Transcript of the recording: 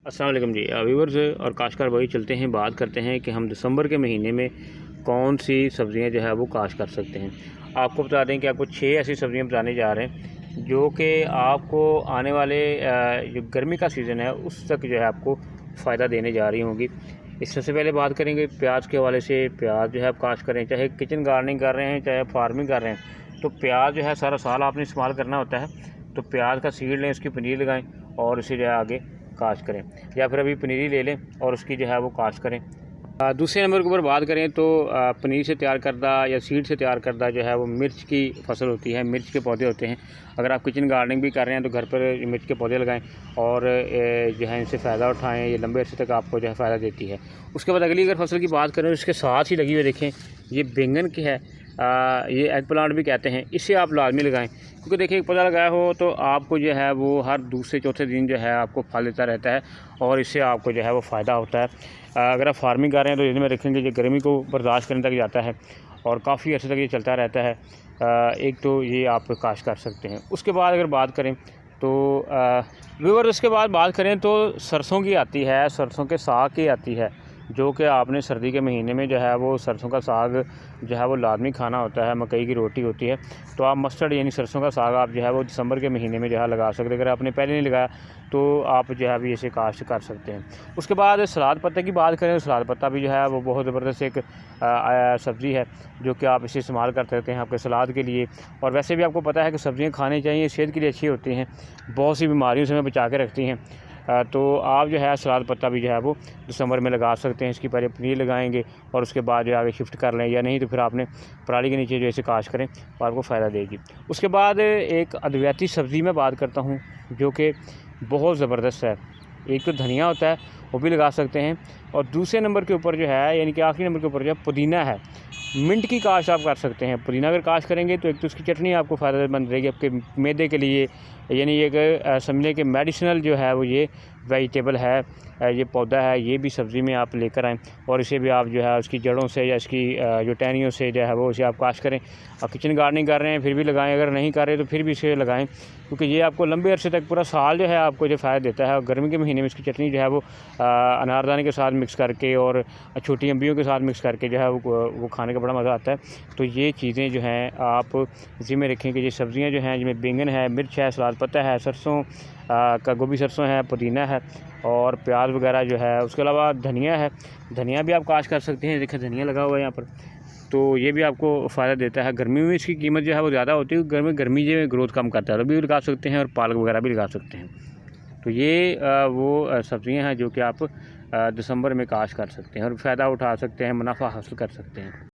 अस्सलाम वालेकुम जी व्यूवर्स और काश्तकार भाई, चलते हैं बात करते हैं कि हम दिसंबर के महीने में कौन सी सब्ज़ियां जो है वो काश्त कर सकते हैं। आपको बता दें कि आपको 6 ऐसी सब्ज़ियां बताने जा रहे हैं जो कि आपको आने वाले जो गर्मी का सीज़न है उस तक जो है आपको फ़ायदा देने जा रही होंगी। इस सबसे पहले बात करेंगे प्याज के हवाले से। प्याज जो है आप काश्त करें, चाहे किचन गार्डनिंग कर रहे हैं चाहे फार्मिंग कर रहे हैं, तो प्याज जो है सारा साल आपने इस्तेमाल करना होता है। तो प्याज का सीड लें, उसकी पनीर लगाएं और उसे जो है आगे काश्त करें, या फिर अभी पनीरी ले लें और उसकी जो है वो काश्त करें। दूसरे नंबर के ऊपर बात करें तो पनीर से तैयार करदा या सीड से तैयार करदा जो है वो मिर्च की फसल होती है, मिर्च के पौधे होते हैं। अगर आप किचन गार्डनिंग भी कर रहे हैं तो घर पर मिर्च के पौधे लगाएं और जो है इनसे फ़ायदा उठाएं। ये लंबे अर्से तक आपको जो है फ़ायदा देती है। उसके बाद अगली अगर फसल की बात करें, उसके साथ ही लगी हुई देखें, ये बैंगन की है, ये एग प्लांट भी कहते हैं। इसे आप लाजमी लगाएं, क्योंकि देखिए पौधा लगाया हो तो आपको जो है वो हर दूसरे चौथे दिन जो है आपको फल देता रहता है और इससे आपको जो है वो फ़ायदा होता है। अगर आप फार्मिंग कर रहे हैं तो इसमें रखेंगे, ये गर्मी को बर्दाश्त करने तक जाता है और काफ़ी अर्से तक ये चलता रहता है। एक तो ये आप काश्त कर सकते हैं। उसके बाद अगर बात करें तो व्यूअर, उसके बाद बात करें तो सरसों की आती है, सरसों के साग की आती है, जो कि आपने सर्दी के महीने में जो है वो सरसों का साग जो है वो लाजमी खाना होता है। मकई की रोटी होती है, तो आप मस्टर्ड यानी सरसों का साग आप जो है वो दिसंबर के महीने में जो है लगा सकते हैं। अगर आपने पहले नहीं लगाया तो आप जो है अभी इसे काश्त कर सकते हैं। उसके बाद सलाद पत्ते की बात करें, सलाद पत्ता भी जो है वो बहुत ज़बरदस्त एक सब्ज़ी है जो कि आप इसे इस्तेमाल कर सकते हैं आपके सलाद के लिए। और वैसे भी आपको पता है कि सब्ज़ियाँ खानी चाहिए, सेहत के लिए अच्छी होती हैं, बहुत सी बीमारियों से हमें बचा के रखती हैं। तो आप जो है सलाद पत्ता भी जो है वो दिसंबर में लगा सकते हैं। इसकी पहले पनीर लगाएंगे और उसके बाद जो आगे शिफ्ट कर लें, या नहीं तो फिर आपने पराली के नीचे जो ऐसे काश्त करें तो आपको फ़ायदा देगी। उसके बाद एक अद्वितीय सब्ज़ी में बात करता हूँ जो कि बहुत ज़बरदस्त है। एक तो धनिया होता है, वो भी लगा सकते हैं, और दूसरे नंबर के ऊपर जो है यानी कि आखिरी नंबर के ऊपर जो है पुदीना है। मिंट की काश्त आप कर सकते हैं। पुदीना अगर काश्त करेंगे तो एक तो उसकी चटनी आपको फ़ायदेमंद रहेगी आपके मैदे के लिए, यानी एक समझ लें कि मेडिसिनल जो है वो ये वेजिटेबल है, ये पौधा है, ये भी सब्ज़ी में आप लेकर आएँ और इसे भी आप जो है उसकी जड़ों से या इसकी जो टहनियों से जो है वो इसे आप काश्त करें। और किचन गार्डनिंग कर रहे हैं फिर भी लगाएं, अगर नहीं कर रहे तो फिर भी इसे लगाएं, क्योंकि ये आपको लंबे अरसे तक पूरा साल जो है आपको जो फ़ायदा देता है। और गर्मी के महीने में इसकी चटनी जो है वो अनारदाने के साथ मिक्स करके और छोटी अम्बियों के साथ मिक्स करके जो है वो खाने का बड़ा मज़ा आता है। तो ये चीज़ें जो हैं आप ज़िम्मे रखें कि ये सब्ज़ियाँ जो हैं जिनमें बैंगन है, मिर्च है, सलाद पत्ता है, सरसों का गोभी सरसों है, पुदीना है और प्याज वगैरह जो है। उसके अलावा धनिया है, धनिया भी आप काश्त कर सकते हैं। देखिए धनिया लगा हुआ है यहाँ पर, तो ये भी आपको फ़ायदा देता है। गर्मी में इसकी कीमत जो है वो ज़्यादा होती है, गर्मी जो है ग्रोथ कम करता है, तो भी लगा सकते हैं और पालक वगैरह भी लगा सकते हैं। तो ये वो सब्ज़ियाँ हैं जो कि आप दिसंबर में काश्त कर सकते हैं और फ़ायदा उठा सकते हैं, मुनाफा हासिल कर सकते हैं।